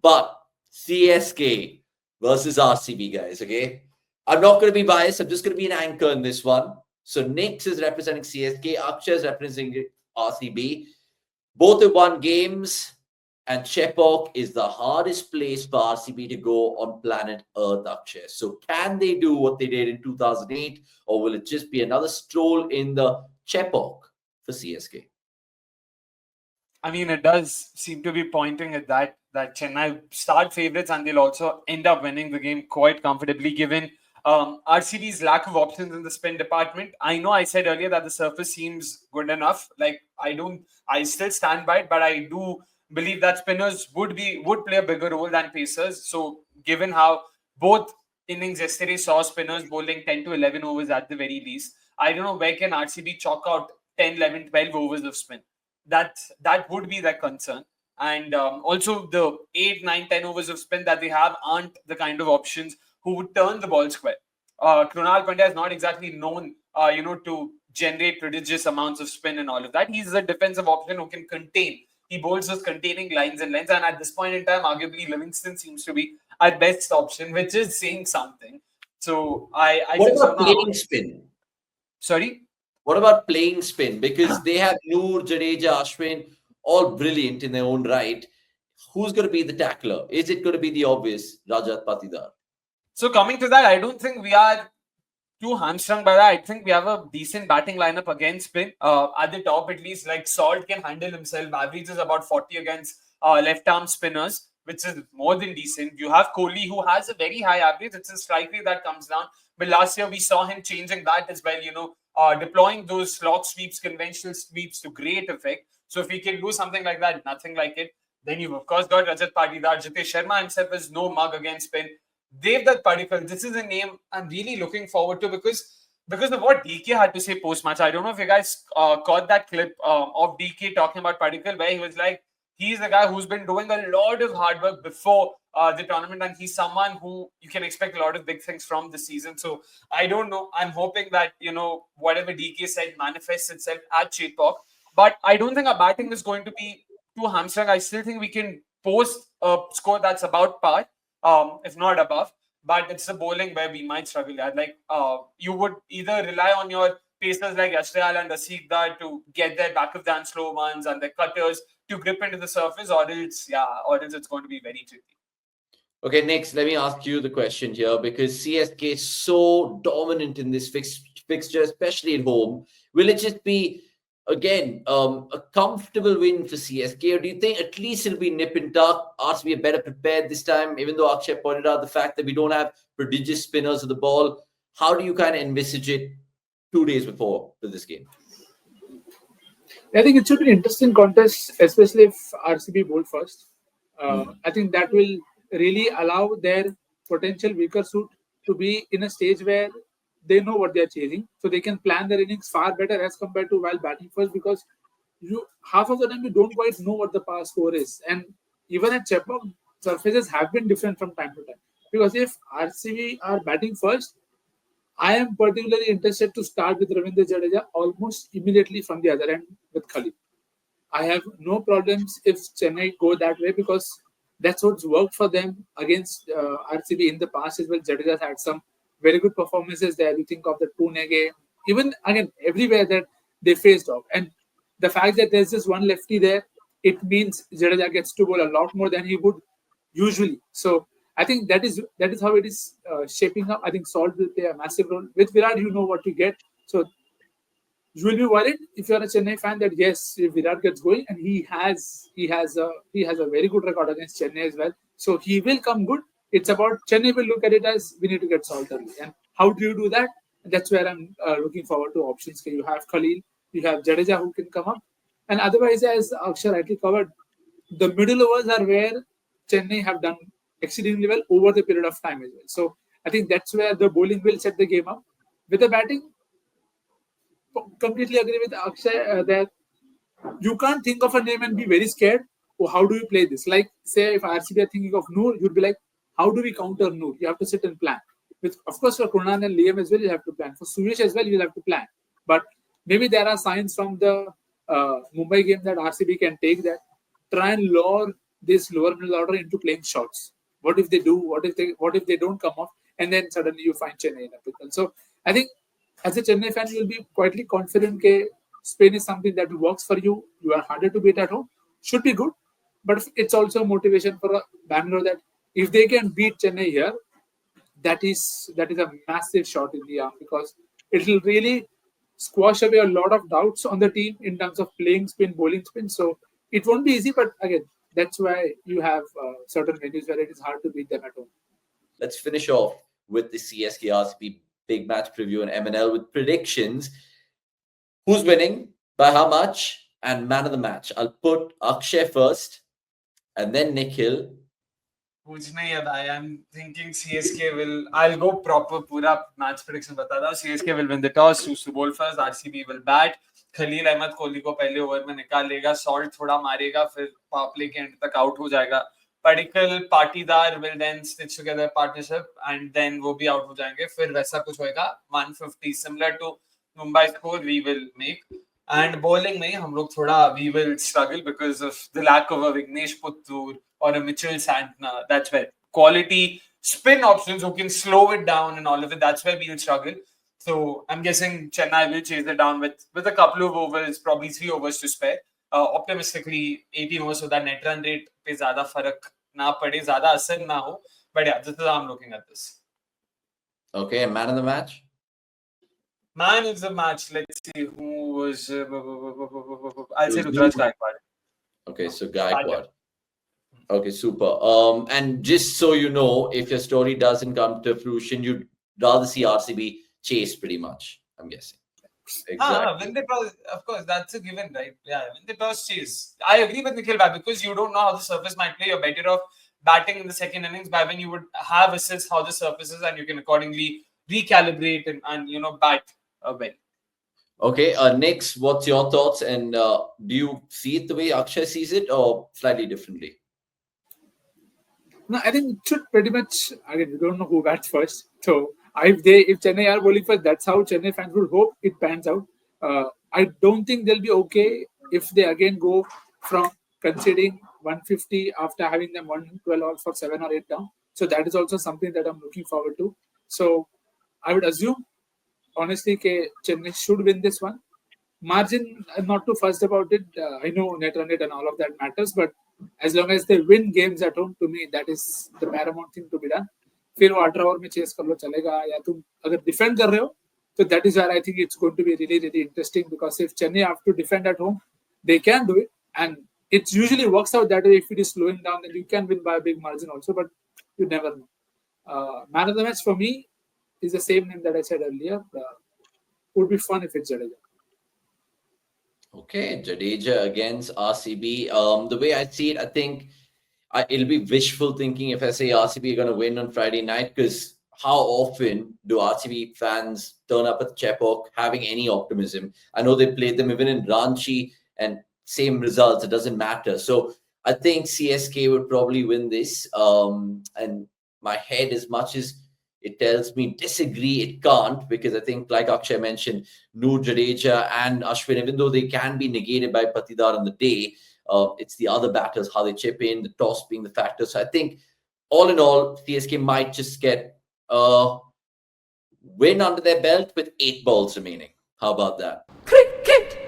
But CSK versus RCB, guys, okay? I'm not going to be biased. I'm just going to be an anchor in this one. So Nix is representing CSK. Akshay is representing RCB. Both have won games. And Chepauk is the hardest place for RCB to go on planet Earth, Akshay. So can they do what they did in 2008? Or will it just be another stroll in the Chepauk for CSK? I mean, it does seem to be pointing at that Chennai start favourites and they'll also end up winning the game quite comfortably given RCB's lack of options in the spin department. I know I said earlier that the surface seems good enough. Like I still stand by it, but I do believe that spinners would play a bigger role than pacers. So given how both innings yesterday saw spinners bowling 10 to 11 overs at the very least, I don't know where can RCB chalk out 10, 11, 12 overs of spin. That would be their concern. And also the 8, 9, 10 overs of spin that they have aren't the kind of options who would turn the ball square. Krunal Pandya is not exactly known, to generate prodigious amounts of spin and all of that. He's a defensive option who can contain. He bowls those containing lines and lengths. And at this point in time, arguably Livingston seems to be our best option, which is saying something. So I what just about don't know. playing spin? Sorry? What about playing spin? Because they have Noor, Jadeja, Ashwin, all brilliant in their own right. Who's going to be the tackler? Is it going to be the obvious Rajat Patidar? So coming to that, I don't think we are too hamstrung by that. I think we have a decent batting lineup against spin. At the top, at least, like Salt can handle himself. Average is about 40 against left-arm spinners, which is more than decent. You have Kohli, who has a very high average. It's a strike rate that comes down. But last year, we saw him changing that as well, deploying those slot sweeps, conventional sweeps to great effect. So if he can do something like that, nothing like it, then you've, of course, got Rajat Patidar. Jitesh Sharma himself is no mug against spin. Devdutt Padikkal, this is a name I'm really looking forward to because of what DK had to say post-match. I don't know if you guys caught that clip of DK talking about Padikkal where he was like, he's the guy who's been doing a lot of hard work before the tournament and he's someone who you can expect a lot of big things from this season. So I don't know. I'm hoping that, whatever DK said manifests itself at Chepauk. But I don't think our batting is going to be too hamstrung. I still think we can post a score that's about par. If not above, but it's the bowling where we might struggle at. Like you would either rely on your pacers like Yashriyal and Rasikdar to get their back of the hand slow ones and their cutters to grip into the surface, or else it's going to be very tricky. Okay, next, let me ask you the question here because CSK is so dominant in this fixture, especially at home. Will it just be again, a comfortable win for CSK, or do you think at least it'll be nip and tuck? RCB are better prepared this time, even though Akshay pointed out the fact that we don't have prodigious spinners of the ball. How do you kind of envisage it 2 days before for this game? I think it should be an interesting contest, especially if RCB bowl first. I think that will really allow their potential weaker suit to be in a stage where they know what they are chasing, so they can plan their innings far better as compared to while batting first, because you half of the time you don't quite know what the past score is. And even at Chepauk, surfaces have been different from time to time. Because if RCB are batting first, I am particularly interested to start with Ravindra Jadeja almost immediately from the other end with Khalid. I have no problems if Chennai go that way because that's what's worked for them against RCB in the past as well. Jadeja's had some very good performances there. You think of the Pune game, even again everywhere that they faced off, and the fact that there's just one lefty there, it means Jadeja gets to bowl a lot more than he would usually. So I think that is how it is shaping up. I think Salt will play a massive role with Virat. You know what you get, so you will be worried if you're a Chennai fan that yes, if Virat gets going, and he has a very good record against Chennai as well, so he will come good. It's about Chennai will look at it as we need to get Salt early, and how do you do that? That's where I'm looking forward to options. You have Khalil, you have Jadeja who can come up, and otherwise, as Akshay rightly covered, the middle overs are where Chennai have done exceedingly well over the period of time as well. So I think that's where the bowling will set the game up. With the batting, completely agree with Akshay that you can't think of a name and be very scared. Oh, how do you play this? Like, say, if RCB are thinking of Noor, you'd be like, how do we counter Noor? You have to sit and plan. With, of course, for Krunal and Liam as well, you have to plan. For Suresh as well, you'll have to plan. But maybe there are signs from the Mumbai game that RCB can take that, try and lure this lower middle order into playing shots. What if they do? What if they don't come off? And then suddenly you find Chennai in a pickle. So I think as a Chennai fan, you'll be quietly confident that Spain is something that works for you. You are harder to beat at home. Should be good. But it's also a motivation for Bangalore that if they can beat Chennai here, that is a massive shot in the arm, because it will really squash away a lot of doubts on the team in terms of playing spin, bowling spin. So it won't be easy, but again, that's why you have certain venues where it is hard to beat them at home. Let's finish off with the CSK RCB big match preview and MNL with predictions. Who's winning, by how much, and man of the match. I'll put Akshay first, and then Nikhil. I'm thinking CSK will. I'll go proper pura match prediction. बता दूँ. CSK will win the toss, choose to bowl first. RCB will bat. Khalil Ahmad Kohli को पहले over में निकाल लेगा. Salt थोड़ा मारेगा, फिर पावर प्ले के एंड तक आउट हो जाएगा. Padikkal, Patidar will then stitch together partnership and then वो भी out हो जाएंगे. फिर वैसा कुछ होएगा. 150 similar to Mumbai score we will make. And bowling में हम लोग थोड़ा we will struggle because of the lack of a Vignesh Puttur or a Mitchell Santner. That's where quality spin options who can slow it down and all of it. That's where we'll struggle. So I'm guessing Chennai will chase it down with a couple of overs, probably 3 overs to spare. Optimistically 18 overs so that net run rate पे ज़्यादा फर्क ना पड़े, ज़्यादा असर ना हो. But yeah, this is how I'm looking at this. Okay, and man of the match? Man of the match, let's see who was. I'll say Rutraj Gaikwad. Okay, so Gaikwad. Okay, super. And just so you know, if your story doesn't come to fruition, you'd rather see RCB chase pretty much, I'm guessing. Exactly. Win the toss, of course, that's a given, right? Yeah, win the toss, chase. I agree with Nikhil because you don't know how the surface might play. You're better off batting in the second innings by when you would have assessed how the surface is and you can accordingly recalibrate and bat well. Okay, next, what's your thoughts? And do you see it the way Akshay sees it or slightly differently? No, I think it should pretty much, again, we don't know who bats first. So if Chennai are bowling first, that's how Chennai fans would hope it pans out. I don't think they'll be okay if they again go from conceding 150 after having them 112 all for 7 or 8 down. So that is also something that I'm looking forward to. So I would assume, honestly, Chennai should win this one. Margin, I'm not too fussed about it. I know net run rate and all of that matters, but as long as they win games at home, to me, that is the paramount thing to be done. फिर वो 18 over में chess कर लो चलेगा, या तुम अगर defend कर रहे हो, तो that is where I think it's going to be really, really interesting, because if Chennai have to defend at home, they can do it, and it usually works out that way. If it is slowing down, then you can win by a big margin also, but you never know. Man of the match for me is the same name that I said earlier. Would be fun if it's Jadeja. Okay, Jadeja against RCB. The way I see it, I think it'll be wishful thinking if I say RCB are going to win on Friday night, because how often do RCB fans turn up at Chepauk having any optimism? I know they played them even in Ranchi and same results. It doesn't matter. So I think CSK would probably win this. And my head, as much as it tells me disagree, it can't, because I think, like Akshay mentioned, Noor, Jadeja and Ashwin, even though they can be negated by Patidar on the day, it's the other batters, how they chip in, the toss being the factor. So I think, all in all, CSK might just get a win under their belt with 8 balls remaining. How about that? Cricket!